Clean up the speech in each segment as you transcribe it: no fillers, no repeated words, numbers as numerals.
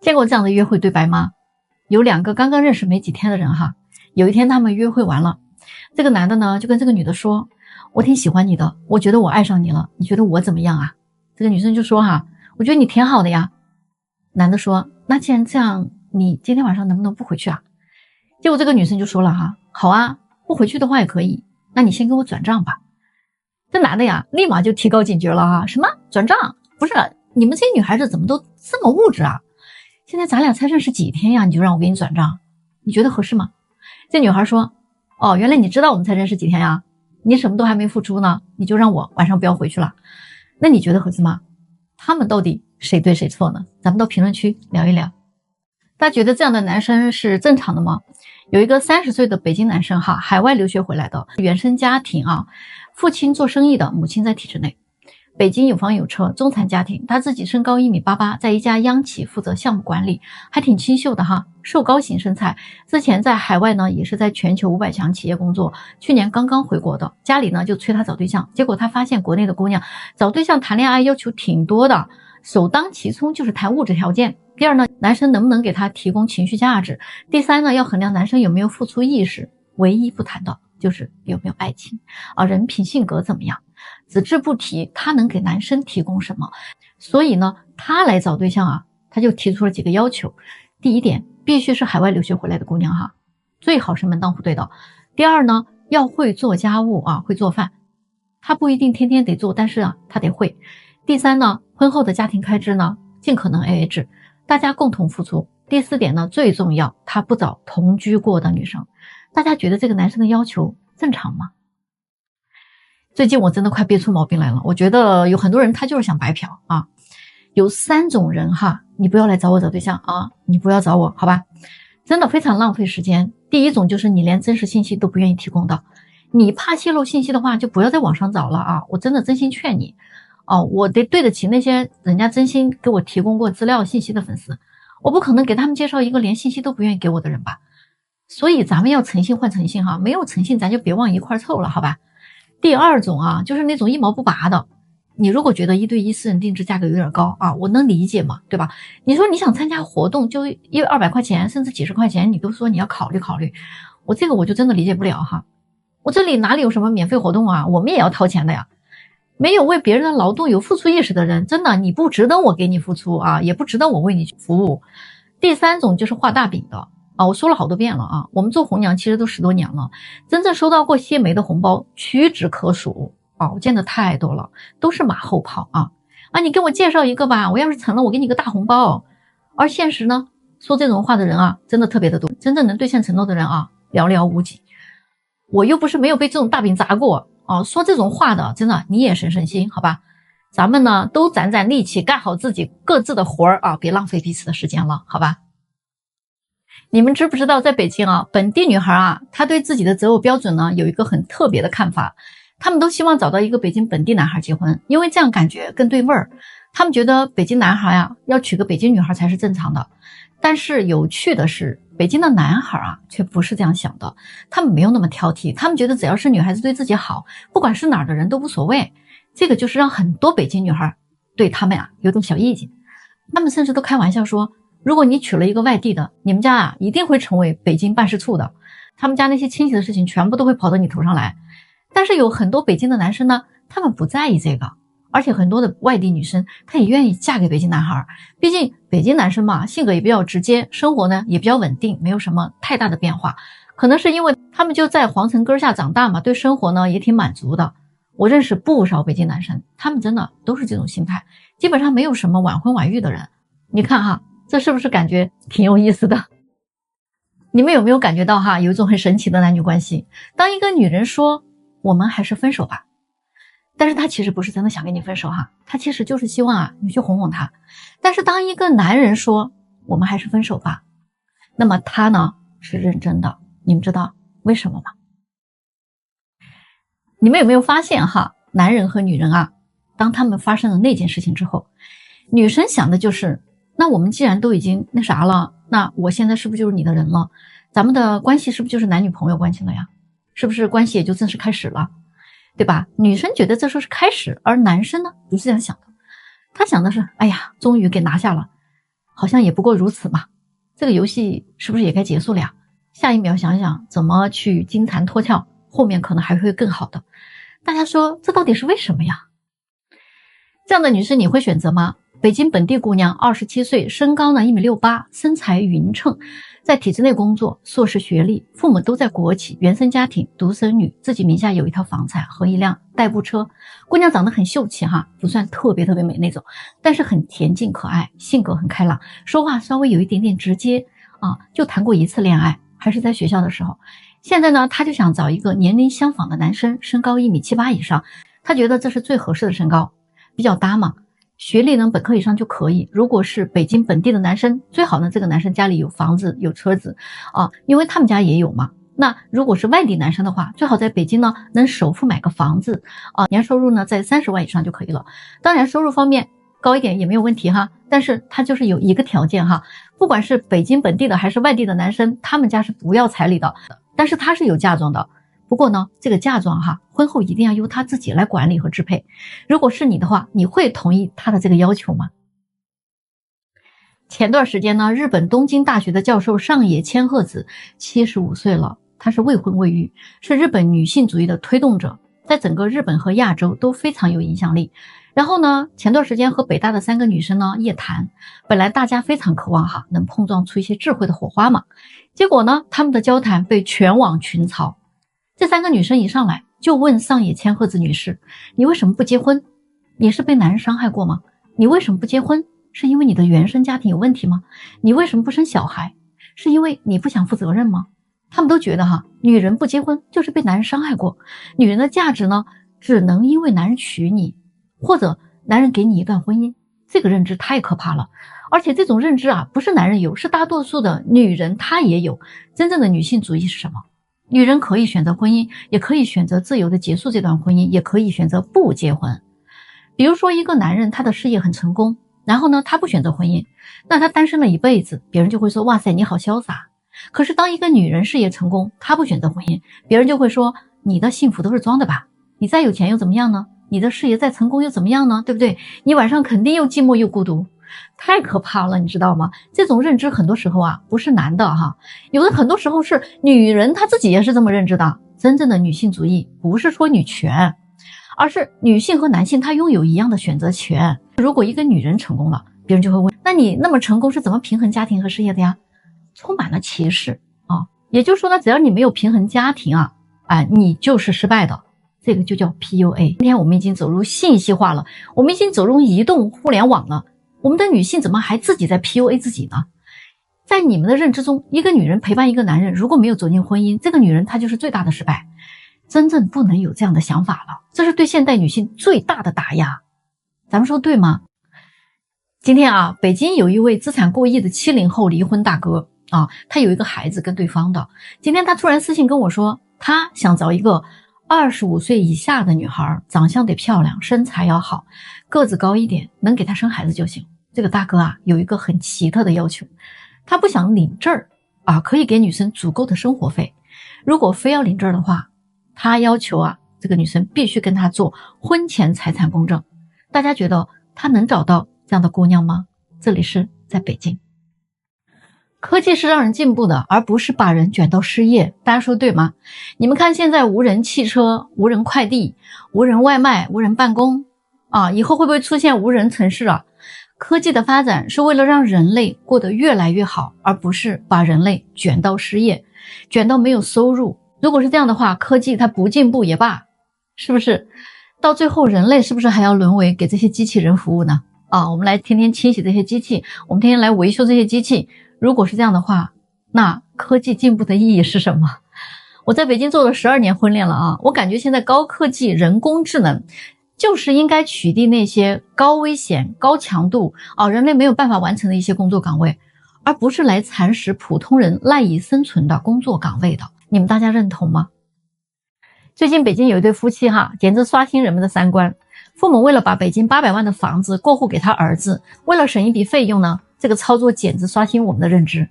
见过这样的约会对白吗？有两个刚刚认识没几天的人哈，有一天他们约会完了，这个男的呢就跟这个女的说，我挺喜欢你的，我觉得我爱上你了，你觉得我怎么样啊？这个女生就说哈，我觉得你挺好的呀。男的说，那既然这样，你今天晚上能不能不回去啊？结果这个女生就说了哈，好啊，不回去的话也可以，那你先给我转账吧。这男的呀立马就提高警觉了哈，什么转账？不是，你们这些女孩子怎么都这么物质啊？现在咱俩才认识几天呀，你就让我给你转账，你觉得合适吗？这女孩说，哦，原来你知道我们才认识几天呀，你什么都还没付出呢，你就让我晚上不要回去了，那你觉得合适吗？他们到底谁对谁错呢？咱们到评论区聊一聊。大家觉得这样的男生是正常的吗？有一个30岁的北京男生哈，海外留学回来的，原生家庭啊，父亲做生意的，母亲在体制内，北京有房有车，中产家庭，他自己身高1.88米，在一家央企负责项目管理，还挺清秀的哈，瘦高型身材。之前在海外呢，也是在全球500强企业工作，去年刚刚回国的，家里呢就催他找对象，结果他发现国内的姑娘找对象谈恋爱要求挺多的，首当其冲就是谈物质条件。第二呢，男生能不能给他提供情绪价值？第三呢，要衡量男生有没有付出意识。唯一不谈的就是有没有爱情啊，人品性格怎么样？只字不提他能给男生提供什么。所以呢，他来找对象啊，他就提出了几个要求。第一点，必须是海外留学回来的姑娘哈，最好是门当户对的。第二呢，要会做家务啊，会做饭。他不一定天天得做，但是啊，他得会。第三呢，婚后的家庭开支呢，尽可能 AA 制，大家共同付出。第四点呢，最重要，他不找同居过的女生。大家觉得这个男生的要求正常吗？最近我真的快憋出毛病来了，我觉得有很多人他就是想白嫖啊。有3种人哈，你不要来找我找对象啊，你不要找我，好吧？真的非常浪费时间。第一种就是你连真实信息都不愿意提供的，你怕泄露信息的话，就不要在网上找了啊！我真的真心劝你哦，我得对得起那些人家真心给我提供过资料信息的粉丝，我不可能给他们介绍一个连信息都不愿意给我的人吧。所以咱们要诚信换诚信哈，没有诚信咱就别往一块凑了，好吧？第二种啊，就是那种一毛不拔的。你如果觉得1对1私人定制价格有点高啊，我能理解嘛，对吧？你说你想参加活动就200块钱甚至几十块钱，你都说你要考虑考虑，我这个我就真的理解不了哈。我这里哪里有什么免费活动啊，我们也要掏钱的呀。没有为别人的劳动有付出意识的人，真的你不值得我给你付出啊，也不值得我为你服务。第三种就是画大饼的啊，我说了好多遍了啊，我们做红娘其实都10多年了，真正收到过谢梅的红包屈指可数啊，我见的太多了，都是马后炮啊！你给我介绍一个吧，我要是成了，我给你个大红包。而现实呢，说这种话的人啊，真的特别的多，真正能兑现承诺的人啊，寥寥无几。我又不是没有被这种大饼砸过啊，说这种话的，真的你也省省心，好吧？咱们呢都攒攒力气，干好自己各自的活儿啊，别浪费彼此的时间了，好吧？你们知不知道，在北京啊，本地女孩啊，她对自己的择偶标准呢有一个很特别的看法，她们都希望找到一个北京本地男孩结婚，因为这样感觉更对味儿。他们觉得北京男孩啊，要娶个北京女孩才是正常的。但是有趣的是，北京的男孩啊，却不是这样想的，他们没有那么挑剔，他们觉得只要是女孩子对自己好，不管是哪儿的人都无所谓。这个就是让很多北京女孩对他们啊有种小意见，他们甚至都开玩笑说，如果你娶了一个外地的，你们家啊一定会成为北京办事处的，他们家那些亲戚的事情全部都会跑到你头上来。但是有很多北京的男生呢，他们不在意这个，而且很多的外地女生她也愿意嫁给北京男孩，毕竟北京男生嘛，性格也比较直接，生活呢也比较稳定，没有什么太大的变化，可能是因为他们就在皇城根下长大嘛，对生活呢也挺满足的。我认识不少北京男生，他们真的都是这种心态，基本上没有什么晚婚晚育的人。你看哈，这是不是感觉挺有意思的？你们有没有感觉到哈，有一种很神奇的男女关系？当一个女人说我们还是分手吧，但是她其实不是真的想跟你分手哈，她其实就是希望啊你去哄哄她。但是当一个男人说我们还是分手吧，那么他呢是认真的。你们知道为什么吗？你们有没有发现哈，男人和女人啊，当他们发生了那件事情之后，女生想的就是那我们既然都已经那啥了，那我现在是不是就是你的人了？咱们的关系是不是就是男女朋友关系了呀？是不是关系也就正式开始了？对吧？女生觉得这说是开始，而男生呢不是这样想的，他想的是哎呀终于给拿下了，好像也不过如此嘛。这个游戏是不是也该结束了呀？下一秒想想怎么去金蝉脱壳，后面可能还会更好的。大家说这到底是为什么呀？这样的女士你会选择吗？北京本地姑娘，27岁，身高呢1.68米，身材匀称，在体制内工作，硕士学历，父母都在国企，原生家庭，独生女，自己名下有一套房产和一辆代步车。姑娘长得很秀气哈，不算特别美那种，但是很恬静可爱，性格很开朗，说话稍微有一点点直接啊。就谈过一次恋爱，还是在学校的时候。现在呢，她就想找一个年龄相仿的男生，身高1.78米以上，她觉得这是最合适的身高，比较搭嘛。学历呢，本科以上就可以。如果是北京本地的男生，最好呢这个男生家里有房子有车子啊，因为他们家也有嘛。那如果是外地男生的话，最好在北京呢能首付买个房子啊，年收入呢在30万以上就可以了。当然收入方面高一点也没有问题哈，但是他就是有一个条件哈，不管是北京本地的还是外地的男生，他们家是不要彩礼的，但是他是有嫁妆的。不过呢，这个嫁妆哈，婚后一定要由他自己来管理和支配。如果是你的话，你会同意他的这个要求吗？前段时间呢，日本东京大学的教授上野千鹤子75岁了，她是未婚未育，是日本女性主义的推动者，在整个日本和亚洲都非常有影响力。然后呢，前段时间和北大的3个女生呢夜谈，本来大家非常渴望哈能碰撞出一些智慧的火花嘛，结果呢，他们的交谈被全网群嘲。这3个女生一上来就问上野千鹤子女士，你为什么不结婚？你是被男人伤害过吗？你为什么不结婚？是因为你的原生家庭有问题吗？你为什么不生小孩？是因为你不想负责任吗？他们都觉得哈，女人不结婚就是被男人伤害过，女人的价值呢，只能因为男人娶你，或者男人给你一段婚姻。这个认知太可怕了，而且这种认知啊，不是男人有，是大多数的女人她也有。真正的女性主义是什么？女人可以选择婚姻，也可以选择自由的结束这段婚姻，也可以选择不结婚。比如说一个男人他的事业很成功，然后呢他不选择婚姻，那他单身了一辈子，别人就会说哇塞你好潇洒。可是当一个女人事业成功，她不选择婚姻，别人就会说你的幸福都是装的吧，你再有钱又怎么样呢？你的事业再成功又怎么样呢？对不对？你晚上肯定又寂寞又孤独。太可怕了，你知道吗？这种认知很多时候啊，不是男的哈，有的很多时候是女人她自己也是这么认知的。真正的女性主义不是说女权，而是女性和男性她拥有一样的选择权。如果一个女人成功了，别人就会问，那你那么成功是怎么平衡家庭和事业的呀？充满了歧视啊！也就是说呢，只要你没有平衡家庭啊，你就是失败的。这个就叫 PUA。今天我们已经走入信息化了，我们已经走入移动互联网了。我们的女性怎么还自己在 PUA 自己呢？在你们的认知中，一个女人陪伴一个男人，如果没有走进婚姻，这个女人她就是最大的失败。真正不能有这样的想法了，这是对现代女性最大的打压。咱们说对吗？今天啊，北京有一位资产过亿的70后离婚大哥啊，他有一个孩子跟对方的。今天他突然私信跟我说，他想找一个25岁以下的女孩，长相得漂亮，身材要好，个子高一点，能给他生孩子就行。这个大哥啊，有一个很奇特的要求，他不想领证儿啊，可以给女生足够的生活费。如果非要领证儿的话，他要求啊，这个女生必须跟他做婚前财产公证。大家觉得他能找到这样的姑娘吗？这里是在北京。科技是让人进步的，而不是把人卷到失业。大家说对吗？你们看现在无人汽车、无人快递、无人外卖、无人办公啊，以后会不会出现无人城市啊？科技的发展是为了让人类过得越来越好，而不是把人类卷到失业，卷到没有收入。如果是这样的话，科技它不进步也罢，是不是？到最后人类是不是还要沦为给这些机器人服务呢？我们来天天清洗这些机器，我们天天来维修这些机器。如果是这样的话，那科技进步的意义是什么？我在北京做了12年婚恋了啊，我感觉现在高科技、人工智能就是应该取缔那些高危险、高强度人类没有办法完成的一些工作岗位，而不是来蚕食普通人赖以生存的工作岗位的。你们大家认同吗？最近北京有一对夫妻哈，简直刷新人们的三观。父母为了把北京800万的房子过户给他儿子，为了省一笔费用呢，这个操作简直刷新我们的认知。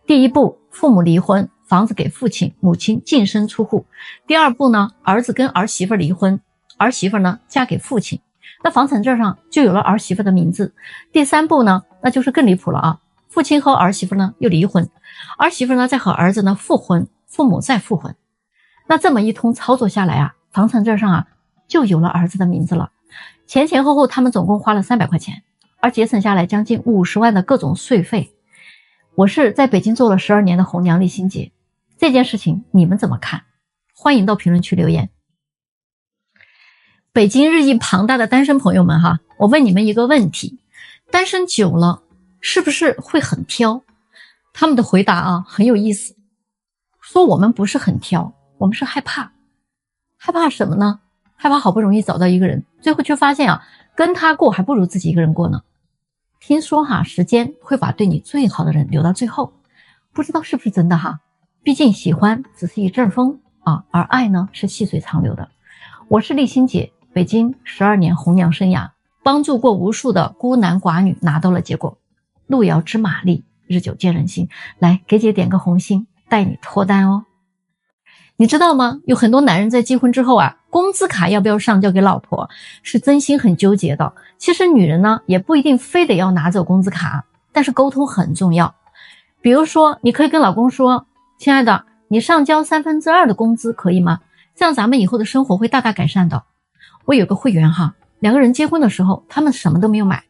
第一步，父母离婚，房子给父亲，母亲净身出户。第二步呢，儿子跟儿媳妇离婚，儿媳妇呢嫁给父亲，那房产证上就有了儿媳妇的名字。第三步呢，那就是更离谱了啊，父亲和儿媳妇呢又离婚，儿媳妇呢再和儿子呢复婚，父母再复婚。那这么一通操作下来啊，房产证上啊就有了儿子的名字了。前前后后他们总共花了300块钱，而节省下来将近50万的各种税费。我是在北京做了12年的红娘丽心姐，这件事情你们怎么看？欢迎到评论区留言。北京日益庞大的单身朋友们哈，我问你们一个问题，单身久了是不是会很挑？他们的回答啊很有意思，说我们不是很挑，我们是害怕。害怕什么呢？害怕好不容易找到一个人，最后却发现啊跟他过还不如自己一个人过呢。听说哈，时间会把对你最好的人留到最后，不知道是不是真的哈？毕竟喜欢只是一阵风啊，而爱呢是细水长流的。我是丽心姐，北京12年红娘生涯，帮助过无数的孤男寡女拿到了结果。路遥知马力，日久见人心。来，给姐点个红心，带你脱单哦。你知道吗？有很多男人在结婚之后啊，工资卡要不要上交给老婆，是真心很纠结的。其实女人呢，也不一定非得要拿走工资卡，但是沟通很重要。比如说，你可以跟老公说，亲爱的，你上交2/3的工资可以吗？这样咱们以后的生活会大大改善的。我有个会员哈，2个人结婚的时候，他们什么都没有买，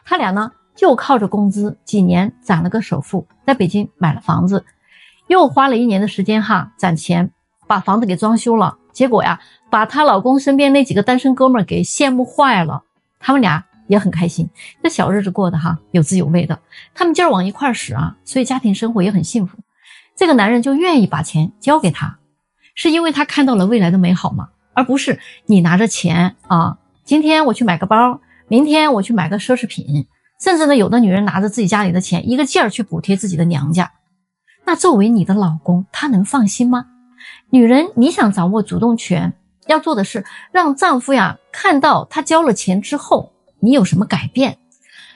他俩呢就靠着工资几年攒了个首付，在北京买了房子，又花了1年的时间哈攒钱把房子给装修了，结果呀把她老公身边那几个单身哥们儿给羡慕坏了，他们俩也很开心，这小日子过得哈有滋有味的，他们劲儿往一块使啊，所以家庭生活也很幸福。这个男人就愿意把钱交给他，是因为他看到了未来的美好吗？而不是你拿着钱啊，今天我去买个包，明天我去买个奢侈品，甚至呢有的女人拿着自己家里的钱一个劲儿去补贴自己的娘家，那作为你的老公他能放心吗？女人你想掌握主动权，要做的是让丈夫呀看到他交了钱之后你有什么改变。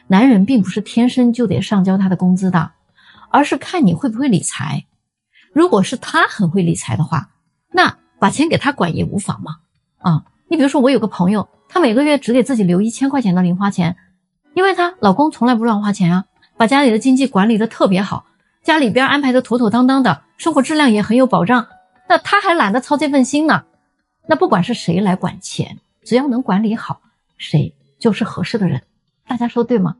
男人并不是天生就得上交他的工资的，而是看你会不会理财。如果是他很会理财的话，那把钱给他管也无妨嘛。你比如说我有个朋友，他每个月只给自己留1000块钱的零花钱，因为她老公从来不乱花钱啊，把家里的经济管理的特别好，家里边安排的妥妥当当的，生活质量也很有保障，那他还懒得操这份心呢。那不管是谁来管钱，只要能管理好，谁就是合适的人。大家说对吗？